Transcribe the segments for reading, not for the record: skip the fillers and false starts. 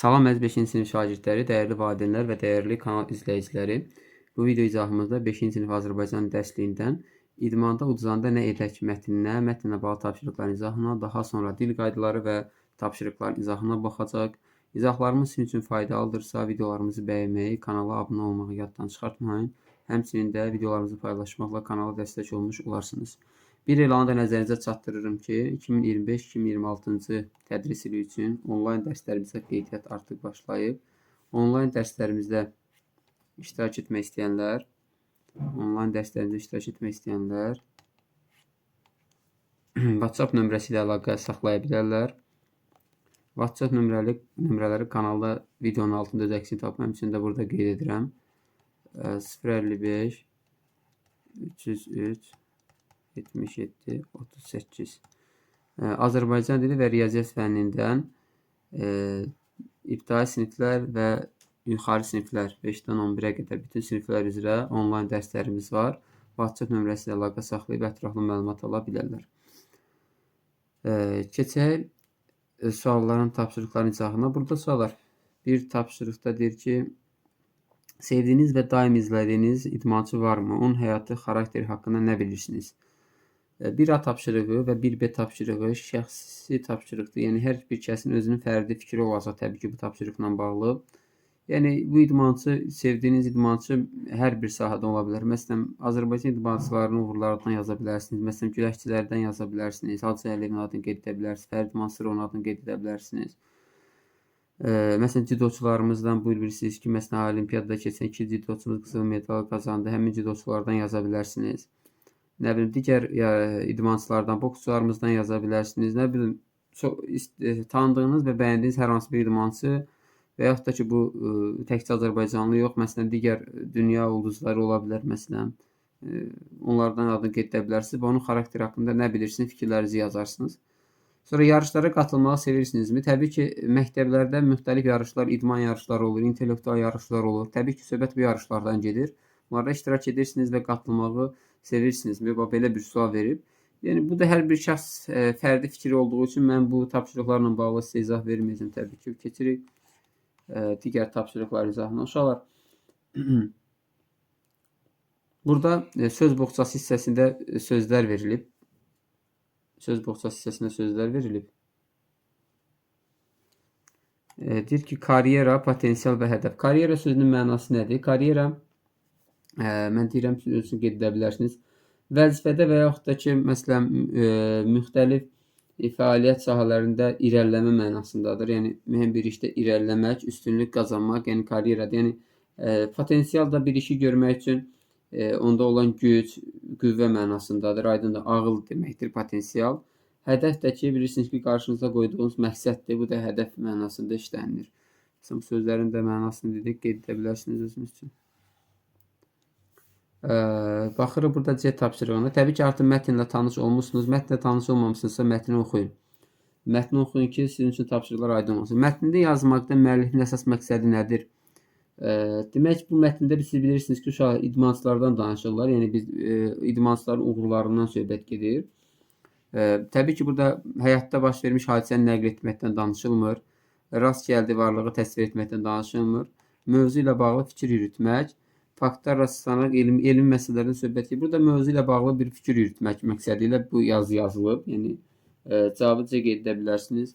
Salam əziz 5-ci sinif şagirdləri, dəyərli valideynlər və dəyərli kanal izləyiciləri. Bu video izahımızda 5-ci sinif Azərbaycan dərsliyindən idmanda uduzanda nə edək mətninə, mətnlə bağlı tapşırıqların izahına, daha sonra dil qaydaları və tapşırıqların izahına baxacaq. İzahlarımız sizin üçün faydalıdırsa, videolarımızı bəyənməyi, kanala abunə olmağı yaddan çıxartmayın. Həmçinin də videolarımızı paylaşmaqla kanala dəstək olmuş olarsınız. Bir elanı da nəzərinizə çatdırırım ki, 2025-2026-cı tədris ili üçün onlayn dərslərimizdə qeydiyyat artıq başlayıb. Onlayn dərslərimizdə iştirak etmək istəyənlər, WhatsApp nömrəsi ilə əlaqə saxlaya bilərlər. WhatsApp nömrələri kanalda videonun altında öz əksini tapmam üçün də burada qeyd edirəm. 055 303 77 38. Azərbaycan dili və riyaziyyat fənnindən ibtidai siniflər və yuxarı siniflər 5-dən 11-ə qədər bütün siniflər üzrə onlayn dərslərimiz var. WhatsApp nömrəsi ilə əlaqə saxlayıb ətraflı məlumat ala bilərlər. Keçək sualların, tapşırıqların izahına. Burada suallar. Bir tapşırıqda deyir ki, sevdiyiniz və daim izlədiyiniz idmançı varmı? Onun həyatı, xarakteri haqqında nə bilirsiniz? 1A tapşırığı və 1B tapşırığı şəxsi tapşırıqdır. Yəni, hər bir kəsin özünün fərdi fikri olacaq təbii ki, bu tapşırıqla bağlı. Yəni, bu idmançı, sevdiyiniz idmançı hər bir sahədə ola bilər. Məsələn, Azərbaycan idmançılarının uğurlarından yaza bilərsiniz. Məsələn, güləşçilərdən yaza bilərsiniz. Hacı Əliyevin adını qeyd edə bilərsiniz. Fərdi Mansurovun adını qeyd edə bilərsiniz. Məsələn, cidoçularımızdan bilirsiniz ki, məsələn, olimpiyadada keçən 2 cidoçumuz qızıl medal qazandı. Həmin cidoçulardan yaza bilərsiniz. Nə bilim, digər idmançılardan, boksçularımızdan yaza bilərsiniz. Nə bilim, tanıdığınız və bəyəndiyiniz hər hansı bir idmançı və yaxud da ki, bu təkcə Azərbaycanlı yox, məsələn, digər dünya ulduzları ola bilər, məsələn, onlardan adını qeyd edə bilərsiniz və onun xarakteri haqqında nə bilirsiniz, fikirlərinizi yazarsınız. Sonra yarışlara qatılmağı sevirsinizmi? Təbii ki, məktəblərdə müxtəlif yarışlar, idman yarışları olur, intellektual yarışlar olur. Təbii ki, söhbət bu yarışlardan gedir. Bunlarda iştirak edirsiniz və qatılmağı sevirsinizmi? Belə bir sual verib. Yəni, bu da hər bir şəxs fərdi fikri olduğu üçün mən bu tapşırıqlarla bağlı sizə izah verməyəcəm təbii ki. Keçirik digər tapşırıqlar izahına. Uşaqlar, burada söz boğçası hissəsində sözlər verilib. Deyir ki, karyera, potensial və hədəf. Karyera sözünün mənası nədir? Karyera, mən deyirəm ki, özünüz qeyd edə bilərsiniz. Vəzifədə və yaxud da ki, məsələn, müxtəlif fəaliyyət sahələrində irəliləmə mənasındadır. Yəni, mühüm bir işdə irəliləmək, üstünlük qazanmaq, yəni karyeradır. Yəni, potensial da bir işi görmək üçün onda olan güc, qüvvə mənasındadır. Aydındır, ağıl deməkdir potensial. Hədəf də ki, bilirsiniz ki, qarşınıza qoyduğunuz məqsəddir. Bu da hədəf mənasında işlənilir. Bu sözlərin də mənasını dedik, qeyd edə bilərsiniz özünüz üçün. Baxırıq burada C tapşırığında. Təbii ki, artıq mətnlə tanış olmuşsunuz. Mətnlə tanış olmamışsınızsa mətni oxuyun. Mətni oxuyun ki, sizin üçün tapşırıqlar aydın olsun. Mətnində yazmaqda müəllifin əsas məqsədi nədir? Demək, bu mətndə siz bilirsiniz ki, uşaq idmançılardan danışırlar. Yəni, biz idmançıların uğurlarından söhbət gedir. Təbii ki, burada həyatda baş vermiş hadisəni nəql etməkdən danışılmır. Rast gəldiyi varlığı təsvir etməkdən danışılmır. Mövzu ilə bağlı fikir yürütmək, faktlar rastlanaraq elmi məsələlərdən söhbət gedir. Burada mövzu ilə bağlı bir fikir yürütmək məqsədi ilə bu yazı yazılıb. Yəni, cavabı C qeyd edə bilərsiniz.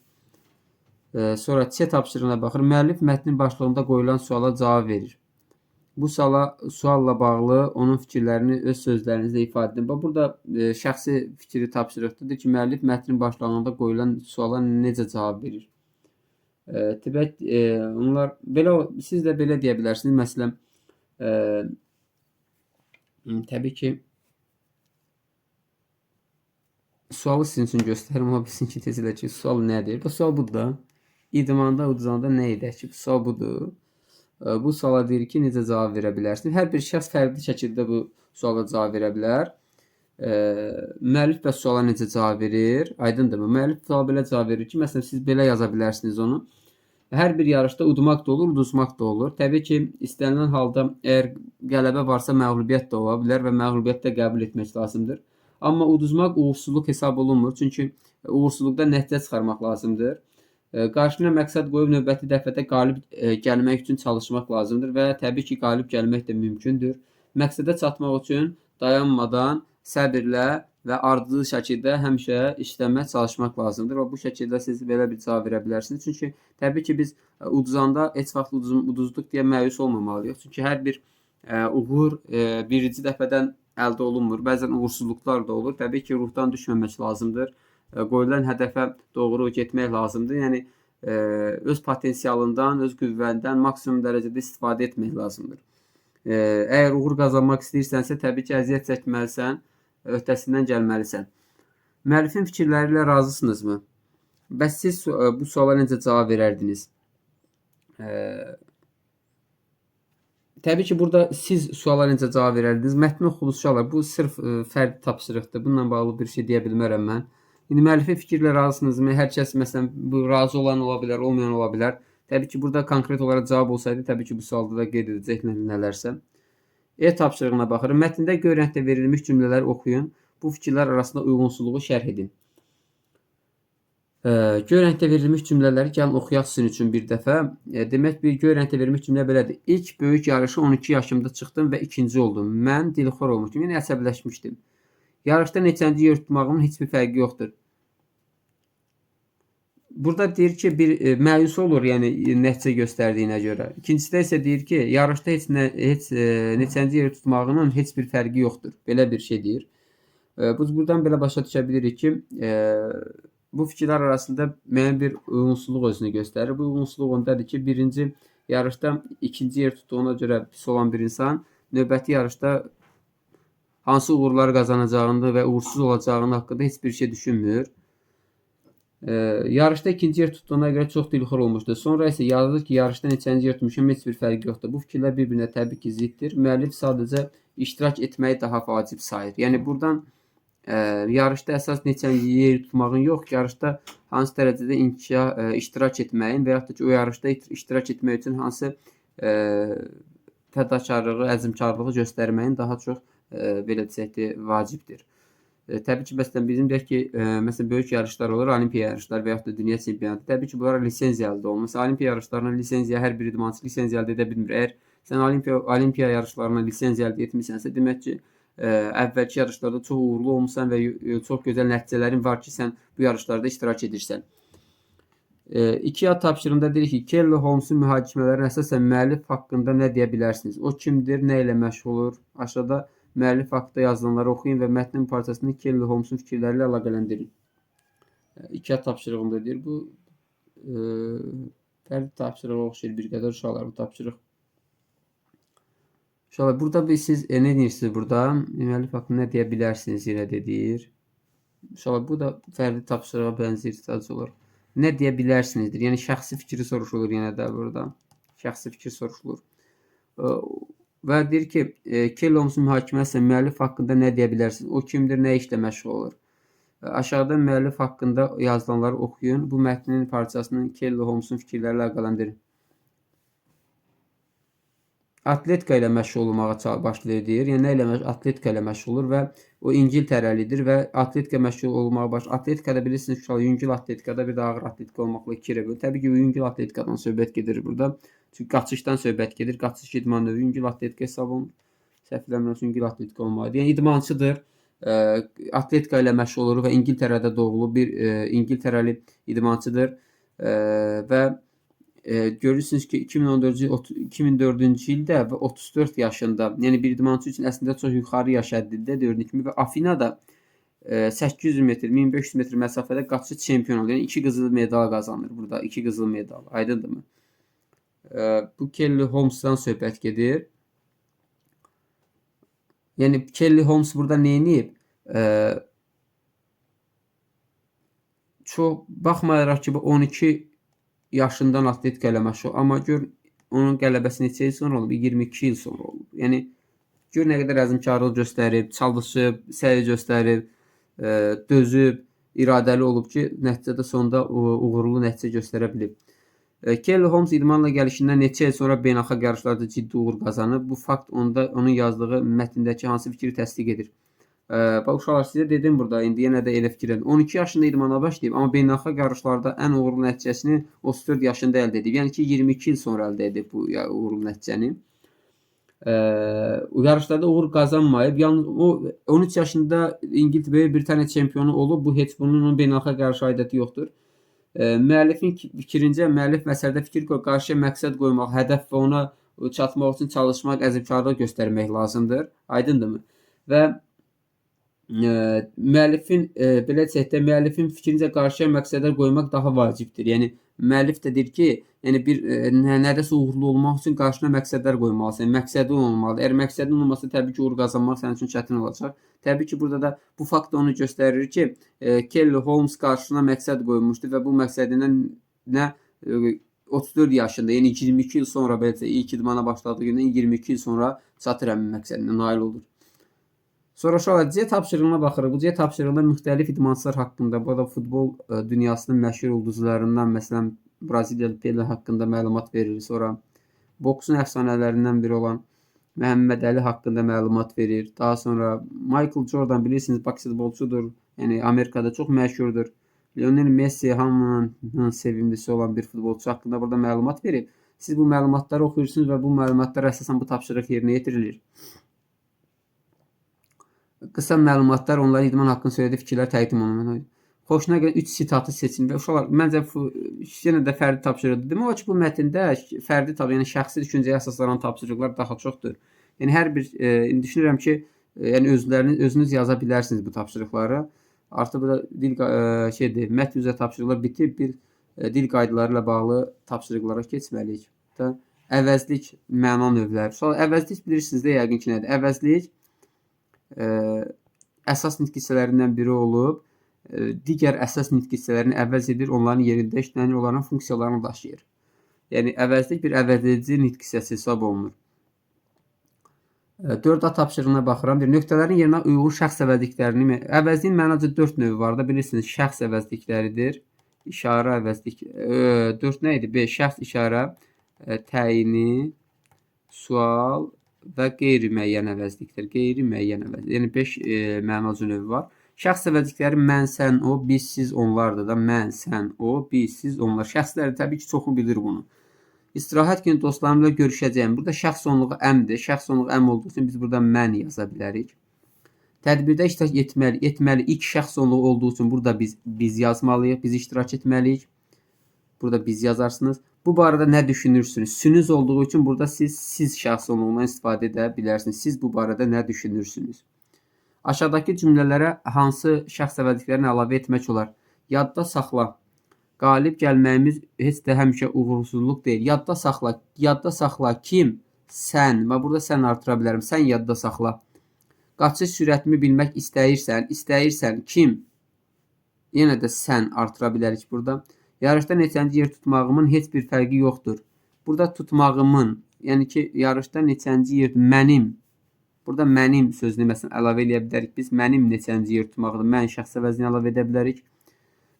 Sonra C tapşırığına baxır. Müəllif mətnin başlığında qoyulan suala cavab verir. Bu sualla bağlı onun fikirlərini öz sözlərinizlə ifadə edin. Burada şəxsi fikri tapşırıqdır ki, müəllif mətnin başlığında qoyulan suala necə cavab verir? Siz də belə deyə bilərsiniz. Məsələn, təbii ki, sualı sizin üçün göstərim. Ola bilsin ki, tez elə ki, sual nədir? Bu sual budur da. İdmanda uduzanda nə edək ki? Bu sual budur. Bu suala deyir ki, necə cavab verə bilərsiniz? Hər bir şəxs fərqli şəkildə bu suala cavab verə bilər. Müəllif bəs suala necə cavab verir? Aydındırmı? Müəllif suala belə cavab verir ki, məsələn, siz belə yaza bilərsiniz onu. Hər bir yarışda udmaq da olur, uduzmaq da olur. Təbii ki, istənilən halda əgər qələbə varsa məğlubiyyət də ola bilər və məğlubiyyət də qəbul etmək lazımdır. Amma uduzmaq uğursuzluq hesab olunmur. Çünki uğursuzluqda nəticə çıxarmaq lazımdır. Qarşına məqsəd qoyub növbəti dəfədə qalib gəlmək üçün çalışmaq lazımdır və təbii ki, qalib gəlmək də mümkündür. Məqsədə çatmaq üçün dayanmadan, səbirlə və ardıcıl şəkildə həmişə işləmək, çalışmaq lazımdır və bu şəkildə siz belə bir cavab verə bilərsiniz. Çünki təbii ki, biz uduzanda heç vaxt uduzduq deyə məyus olmamalıyıq. Çünki hər bir uğur birinci dəfədən əldə olunmur. Bəzən uğursuzluqlar da olur. Təbii ki, ruhdan düşməmək lazımdır. Qoyulan hədəfə doğru getmək lazımdır. Yəni öz potensialından, öz qüvvəndən maksimum dərəcədə istifadə etmək lazımdır. Əgər uğur qazanmaq istəyirsənsə, təbii ki, əziyyət çəkməlisən, öhdəsindən gəlməlisən. Müəllifin fikirləri ilə razısınızmı? Bəs siz bu suala necə cavab verərdiniz? Təbii ki, burada siz suala necə cavab verərdiniz? Mətni oxuduğunuz suallar, bu sırf fərdi tapşırıqdır. Bununla bağlı bir şey deyə bilmərəm mən. İndi müəllifin fikirlə razısınızmı? Hər kəs məsələn bu razı olan ola bilər, olmayan ola bilər. Təbii ki, burada konkret olaraq cavab olsaydı, təbii ki, bu sualda da qeyd edəcək nələrsə. E tapşırığına baxırıq. Mətndə göy rəngdə verilmiş cümlələri oxuyun. Bu fikirlər arasında uyğunsuzluğu şərh edin. Göy rəngdə verilmiş cümlələri gəlin oxuyaq sizin üçün bir dəfə. Demək, bir göy rəngdə verilmiş cümlə belədir. İlk böyük yarışı 12 yaşımda çıxdım və ikinci oldum. Mən dilxor olmuşdum, yəni əsəbləşmişdim. Yarışda neçənci yer tutmağımın heç bir fərqi yoxdur. Burada deyir ki, bir məyus olur, yəni nəticə göstərdiyinə görə. İkincisində isə deyir ki, yarışda heç neçənci yeri tutmağının heç bir fərqi yoxdur. Belə bir şey deyir. Buradan belə başa düşə bilirik ki, bu fikirlər arasında müəyyən bir uyğunsuzluq özünü göstərir. Bu uyğunsuzluq ondadır ki, birinci yarışda ikinci yer tutduğuna görə pis olan bir insan növbəti yarışda hansı uğurlar qazanacağını və uğursuz olacağını haqqında heç bir şey düşünmür. Yarışda ikinci yer tutduğuna görə çox dilxor olmuşdur. Sonra isə yazılır ki, yarışda neçənci yer tutmuşam, heç bir fərqi yoxdur. Bu fikirlər bir-birinə təbii ki, ziddir. Müəllif sadəcə iştirak etməyi daha vacib sayır. Yəni buradan yarışda əsas neçənci yer tutmağın yox, yarışda hansı dərəcədə iştirak etməyin və yaxud da ki, o yarışda iştirak etmək üçün hansı fədakarlığı, əzmkarlığı göstərməyin daha çox belə desək də vacibdir. Təbii ki, məsələn, bizim deyək ki, məsələn, böyük yarışlar olur, olimpiya yarışları və yaxud da dünya çempionatı. Təbii ki, bunlara lisenziya əldə olunur. Məsələn, olimpiya yarışlarına lisenziya hər bir idmançı lisenziya əldə edə bilmir. Əgər sən olimpiya yarışlarına lisenziya əldə etmisənsə, demək ki, əvvəlki yarışlarda çox uğurlu olmusan və çox gözəl nəticələrin var ki, sən bu yarışlarda iştirak edirsən. 2A tapşırığında deyirik ki, Kelly Holmesun mühakimələrinə əsasən müəllif haqqında nə deyə bilərsiniz? O kimdir, nə ilə məşğul olur? Aşağıda müəllif haqqında yazılanları oxuyun və mətnin parçasını Kelly Holmesun fikirləri ilə əlaqələndirin. 2A tapşırığında deyir, bu fərdi tapşırığa oxşayır bir qədər uşaqlar bu tapşırıq. Uşaqlar, burada siz nə deyirsiniz burada? Müəllif haqqında nə deyə bilərsiniz yenə də deyir. Uşaqlar, bu da fərdi tapşırığa bənzəyir sadəcə olaraq. Nə deyə bilərsinizdir? Yəni şəxsi fikri soruşulur yenə də burada. Şəxsi fikir soruşulur. Və deyir ki, Kelly Holmesun mühakiməsi müəllif haqqında nə deyə bilərsiniz? O kimdir, nə işlə məşğul olur? Aşağıda müəllif haqqında yazılanları oxuyun. Bu mətnin parçasını Kelly Holmesun fikirləri ilə əlaqələndirin. Atletika ilə məşğul olmağa başlayır deyir. Yəni nə ilə atletika ilə məşğul olur və o İngiltərəlidir və atletika məşğul olmağa başlayır. Atletikada bilirsiniz ki, yüngül atletikada bir də ağır atletika olmaqla ikiyə bölünür. Təbii ki, yüngül atletikadan söhbət gedir burada. Çünki qaçışdan söhbət gedir. Qaçış idman növü yüngül atletika hesab olunur. Səhv eləmirəmsə yüngül atletika olmalıdır. Yəni idmançıdır. Atletika ilə məşğul olur və İngiltərədə doğulub bir İngiltərəli idmançıdır və görürsünüz ki, 2004-cü ildə və 34 yaşında, yəni bir idmançı üçün əslində çox yuxarı yaş həddində gördüyünüz kimi və Afinada 800 metr, 1500 metr məsafədə qaçış çempionu olur. Yəni 2 qızıl medal qazanır burada. 2 qızıl medal. Aydındırmı? Bu Kelly Holmes'dan söhbət gedir. Yəni Kelly Holmes burada nə edib? Çox baxmayaraq ki, 12 yaşından atletika ilə məşğul, amma gör onun qələbəsi neçə il sonra olub? 22 il sonra olub. Yəni gör nə qədər əzmkarlıq göstərib, çalışıb, səy göstərib, dözüb, iradəli olub ki, nəticədə sonda uğurlu nəticə göstərə bilib. Kelly Holmes idmanla gəlişindən neçə il sonra beynəlxalq yarışlarda ciddi uğur qazanıb. Bu fakt onun yazdığı mətndəki hansı fikri təsdiq edir? Bax uşaqlar, sizə dedim burada, indi yenə də elə fikirlənin. 12 yaşında idmana başlayıb, amma beynəlxalq yarışlarda ən uğurlu nəticəsini 34 yaşında əldə edib. Yəni ki, 22 il sonra əldə edib bu uğurlu nəticəni. Yarışlarda uğur qazanmayıb. Yalnız o 13 yaşında İngiltərə Böyük Britaniya çempionu olub. Bu heç bunun beynəlxalq yarış aidiyyəti yoxdur. Müəllifin fikrincə, müəllif məsələdə fikir qoyub qarşıya məqsəd qoymaq, hədəf və ona çatmaq üçün çalışmaq, əzmkarlıq göstərmək lazımdır. Aydındırmı? Və müəllifin belə deyək də, müəllifin fikrincə qarşıya məqsədlər qoymaq daha vacibdir. Yəni müəllif də deyir ki, yəni bir nədəsə uğurlu olmaq üçün qarşına məqsədlər qoymalısan. Məqsədin olmalıdır. Əgər məqsədin olmasa, təbii ki, uğur qazanmaq sənin üçün çətin olacaq. Təbii ki, burada da bu fakt onu göstərir ki, Kelly Holmes qarşısına məqsəd qoymuşdu və bu məqsədindən nə 34 yaşında, yəni 22 il sonra, beləcə ilk idmana başladığı gündən 22 il sonra çatır həmin məqsədinə, nail olur. Sonra uşaqlar, C tapşırığına baxırıq. Bu C tapşırığında müxtəlif idmançılar haqqında, bu da futbol dünyasının məşhur ulduzlarından, məsələn, Braziliyalı Pele haqqında məlumat verir. Sonra boksun əfsanələrindən biri olan Məhəmməd Əli haqqında məlumat verir. Daha sonra Michael Jordan, bilirsiniz, basketbolçudur. Yəni Amerikada çox məşhurdur. Lionel Messi hamının sevimlisi olan bir futbolçu haqqında burada məlumat verir. Siz bu məlumatları oxuyursunuz və bu məlumatlar əsasən bu tapşırıq yerinə yetirilir. Qısa məlumatlar, onların idman haqqında söylediyi fikirlər təqdim olunur. Xoşuna gələn 3 sitatı seçin və uşaqlar, məncə yenə də fərdi tapşırıqdır. Demək olar ki, bu mətndə fərdi yəni şəxsi düşüncəyə əsaslanan tapşırıqlar daha çoxdur. Yəni hər bir indi düşünürəm ki, yəni özünüz yaza bilərsiniz bu tapşırıqları. Artıq burada dil mətn üzrə tapşırıqlar bitib, bir dil qaydaları ilə bağlı tapşırıqlara keçməliyik. Əvəzlik məna növləri. Sonra əvəzlik bilirsiniz də yəqin ki, nədir? Əvəzlik əsas nitq hissələrindən biri olub, digər əsas nitq hissələrini əvəz edir, onların yerində işlənir, onların funksiyalarını daşıyır. Yəni əvəzlik bir əvəzedici nitq hissəsi hesab olunur. 4A tapşırığına baxıram. Nöqtələrin yerinə uyğun şəxs əvəzliklərini, əvəzliyin mənaca 4 növü var da, bilirsiniz, şəxs əvəzlikləridir, işarə əvəzlik, 4 nə idi? 5 şəxs işarə, təyini, sual və qeyri-müəyyən əvəzlikdir. Qeyri-müəyyən əvəzlik. Yəni 5 mənaca növü var. Şəxs əvəzlikləri mən, sən, o, biz, siz, onlardır da. Mən, sən, o, biz, siz, onlar. Şəxslər təbii ki, çoxu bilir bunu. İstirahət günü dostlarımla görüşəcəyim. Burada şəxs sonluğu əmdir. Şəxs sonluğu əm olduğu üçün biz burada mən yaza bilərik. Tədbirdə iştirak etməli. İlk şəxs sonluğu olduğu üçün burada biz yazmalıyıq. Biz iştirak etməliyik. Burada biz yazarsınız. Bu barədə nə düşünürsünüz? Sünüz olduğu üçün burada siz şəxs sonluğundan istifadə edə bilərsiniz. Siz bu barədə nə düşünürsünüz? Aşağıdakı cümlələrə hansı şəxs əvəzliklərini əlavə etmək olar? Yadda saxla. Qalib gəlməyimiz heç də həmişə uğursuzluq deyil. Yadda saxla kim? Sən. Və burada sən artıra bilərəm. Sən yadda saxla. Qaçış sürətimi bilmək istəyirsən kim? Yenə də sən artıra bilərik burada. Yarışda neçənci yer tutmağımın heç bir fərqi yoxdur. Burada tutmağımın, yəni ki, yarışda neçənci yer, mənim. Burada mənim sözünü məsələn əlavə edə bilərik. Biz mənim neçənci yer tutmaqdır. Mən şəxs əvəzini əlavə edə bilərik.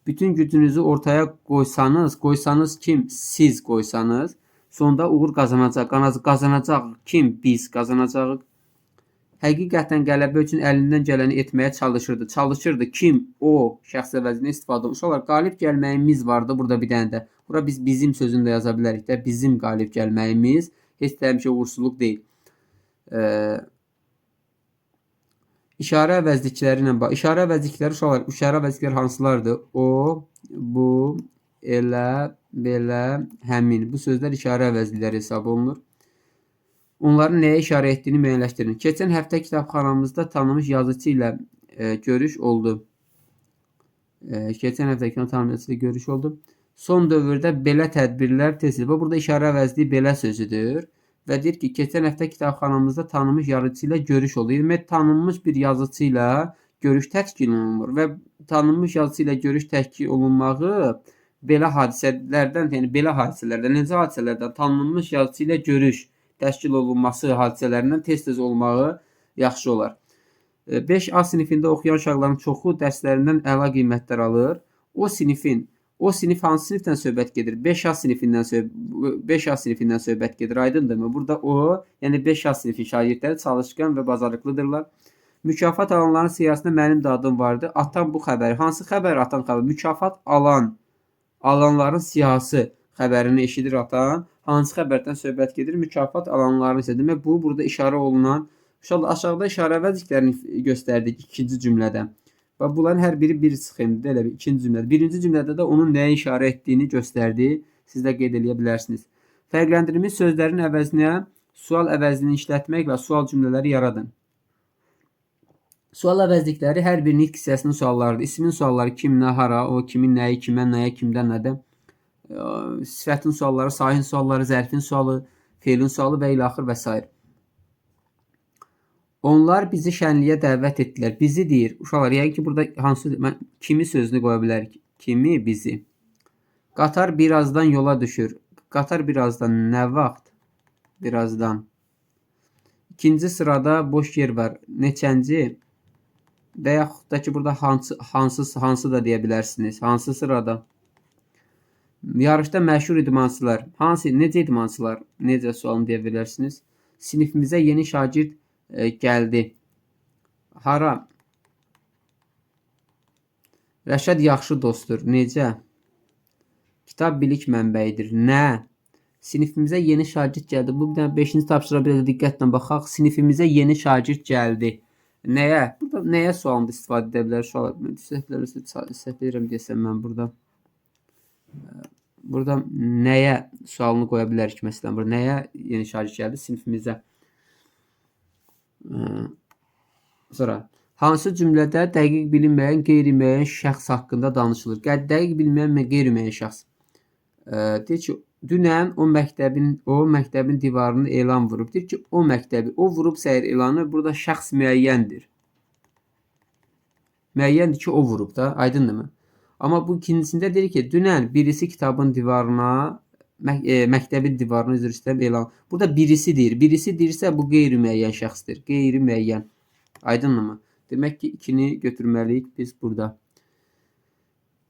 Bütün gücünüzü ortaya qoysanız kim? Siz qoysanız, sonda uğur qazanacaq kim? Biz qazanacağıq. Həqiqətən qələbə üçün əlindən gələni etməyə çalışırdı. Çalışırdı kim? O şəxs əvəzinə istifadə olunur. Uşaqlar, qalib gəlməyimiz vardı burada bir dənə də. Bura biz bizim sözünü də yaza bilərik də. Bizim qalib gəlməyimiz heç də həmişə uğursuzluq deyil. İşarə əvəzlikləri ilə bax. İşarə əvəzlikləri uşaqlar, işarə əvəzlikləri hansılardır? O, bu, elə, belə, həmin. Bu sözlər işarə əvəzlikləri hesab olunur. Onların nəyə işarə etdiyini müəyyənləşdirin. Keçən həftə kitabxanamızda tanınmış yazıcı ilə görüş oldu. Son dövrdə belə tədbirlər tezdir. Burada işarə əvəzliyi belə sözüdür. Və deyir ki, keçən həftə kitabxanamızda tanınmış yazıcı ilə görüş oldu. Demək, tanınmış bir yazıcı ilə görüş təşkil olunur və tanınmış yazıcı ilə görüş təşkil olunmağı belə hadisələrdən, yəni belə hadisələrdən, necə hadisələrdən tanınmış yazıcı ilə görüş təşkil olunması hadisələrindən tez-tez olmağı yaxşı olar. 5A sinifində oxuyan uşaqların çoxu dərslərindən əla qiymətlər alır. O sinif hansı sinifdən söhbət gedir? 5A sinifindən söhbət gedir. Aydındırmı? Burada o, yəni 5A sinifin şagirdləri çalışqan və bacarıqlıdırlar. Mükafat alanların siyahısında mənim də adım vardı. Atan bu xəbəri. Hansı xəbər atan xəbər? Mükafat alanların siyahısı xəbərini eşidir atan. Hansı xəbərdən söhbət gedir? Mükafat alanların isə. Demək bu burada işarə olunan aşağıda işarə əvəzliklərini göstərdik ikinci cümlədə. Və bunların hər biri bir sxemdir. Elə bir ikinci cümlədə. Birinci cümlədə də onun nəyə işarə etdiyini göstərdi. Siz də qeyd edə bilərsiniz. Fərqləndirilmiş sözlərin əvəzinə sual əvəzini işlətməklə sual cümlələri yaradın. Sual əvəzlikləri hər bir nitq hissəsinin suallarıdır. İsmin sualları kim, nə, hara, o, kimin, nəyi, kimə, nəyə, kimdən, nədən. Sifətin sualları, sahin sualları, zərfin sualı, feilin sualı və ilə axır və s. Onlar bizi şənliyə dəvət etdilər. Bizi deyir. Uşaqlar, yəni ki, burada hansı kimi sözünü qoya bilərik? Kimi, bizi. Qatar birazdan yola düşür. Qatar birazdan nə vaxt? Birazdan. İkinci sırada boş yer var. Neçənci? Və yaxud da ki, burada hansı da deyə bilərsiniz. Hansı sırada? Yarışda məşhur idmançılar. Hansı, necə idmançılar? Necə sualını deyə bilərsiniz. Sinifimizə yeni şagird gəldi. Hara? Rəşad yaxşı dostdur. Necə? Kitab bilik mənbəyidir. Nə? Sinifimizə yeni şagird gəldi. Bu bir dənə 5-ci tapşırığa bir də diqqətlə baxaq. Sinifimizə yeni şagird gəldi. Nəyə? Burada nəyə sualında istifadə edə bilər? Səhv edirəm desəm mən burada. Burada nəyə sualını qoya bilərik məsələn. Burada nəyə yeni şagird gəldi? Sinifimizə. Sonra hansı cümlədə dəqiq bilinməyən, qeyri-müəyyən şəxs haqqında danışılır? Dəqiq bilinməyən və qeyri-müəyyən şəxs. Deyir ki, dünən o məktəbin divarını elan vurub. Deyir ki, o məktəbi, o vurub səyir elanı. Burada şəxs müəyyəndir. Müəyyəndir ki, o vurub da, aydındırmı? Amma bu ikincisində deyir ki, dünən birisi kitabın divarına, məktəbin divarına üzr istəyib elan. Burada birisi deyir. Birisi deyirsə bu qeyri-müəyyən şəxsdir. Qeyri-müəyyən. Aydınmı? Demək ki, ikini götürməliyik biz burada.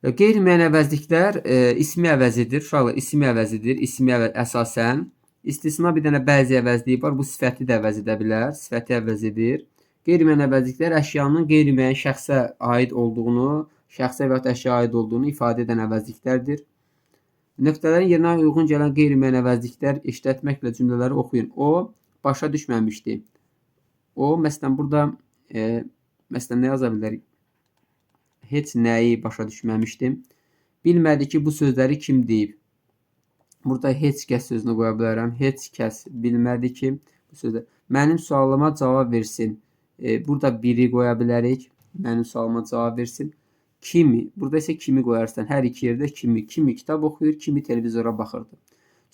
Qeyri-müəyyən əvəzliklər ismi əvəzidir. Uşaqlar, ismi əvəzidir. İsmi əsasən. İstisna bir dənə bəzi əvəzliyi var. Bu sifəti də əvəz edə bilər. Sifəti əvəzidir. Qeyri-müəyyən əvəzliklər əşyanın qeyri-müəyyən şəxsə aid olduğunu, şəxsə və ya əşyaya aid olduğunu ifadə edən əvəzliklərdir. Nöqtələrin yerinə uyğun gələn qeyri-müəyyən əvəzliklər işlətməklə cümlələri oxuyun. O başa düşməmişdi. O, məsələn, burada məsələn, nə yaza bilərik? Heç nəyi başa düşməmişdim. Bilmədi ki, bu sözləri kim deyib. Burada heç kəs sözünü qoya bilərəm. Heç kəs bilmədi ki, bu sözləri. Mənim sualıma cavab versin. Burada biri qoya bilərik. Mənim sualıma cavab versin. Kimi. Burada isə kimi qoyarsan. Hər iki yerdə kimi. Kimi kitab oxuyur, kimi televizora baxırdı.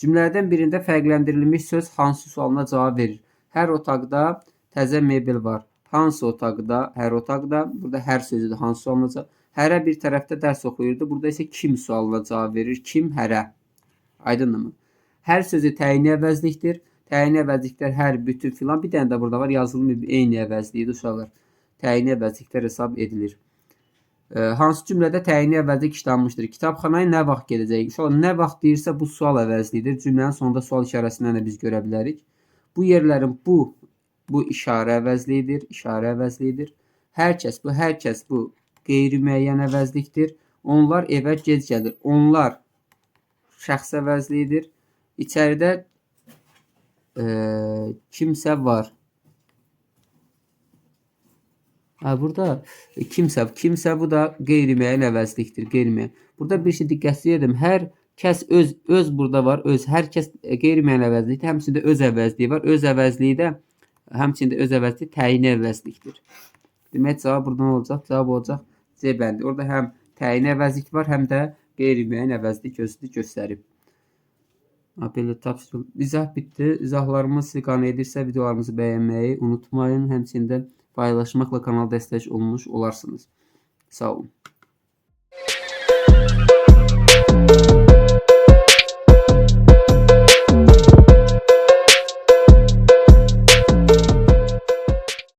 Cümlələrdən birində fərqləndirilmiş söz hansı sualına cavab verir? Hər otaqda təzə mebel var. Hansı otaqda? Hər otaqda. Burada hər sözüdür. Hansı sualına cavab? Hərə bir tərəfdə dərs oxuyurdu. Burada isə kim sualına cavab verir? Kim hərə? Aydınmı? Hər sözü təyini əvəzlikdir. Təyini əvəzliklər hər, bütün filan. Bir dənə də burada var. Yazılımı eyni əvəzliyidir uşaqlar. Təyini əvəzliklər hesab edilir. Hansı cümlədə təyini əvəzlik işlənmişdir? Kitabxanaya nə vaxt gedəcək? Uşaqlar, nə vaxt deyirsə bu sual əvəzliyidir. Cümlənin sonunda sual işarəsindən də biz görə bilərik. Bu yerlərin bu işarə əvəzliyidir. İşarə əvəzliyidir. Hər kəs bu qeyri-müəyyən əvəzlikdir. Onlar evə gec gəlir. Onlar şəxs əvəzliyidir. İçəridə kimsə var. Burada kimsə bu da qeyri-müəyyən əvəzlikdir. Qeyri-müəyyən. Burada bir şey diqqətli edim. Hər kəs öz burada var. Hər kəs qeyri-müəyyən əvəzlikdir. Həmçində öz əvəzliyi var. Öz əvəzliyi də həmçində öz əvəzliyi təyini əvəzlikdir. Demək cavab burada nə olacaq? Cavab olacaq C bəndi. Orada həm təyini əvəzlik var, həm də qeyri-müəyyən əvəzlik özünü göstərib. Belə tapşırıq. İzah bitdi. İzahlarımız sizi qane edirsə videolarımızı bəyənməyi unutmayın. Həmçində paylaşmaqla kanala dəstək olmuş olarsınız. Sağ olun.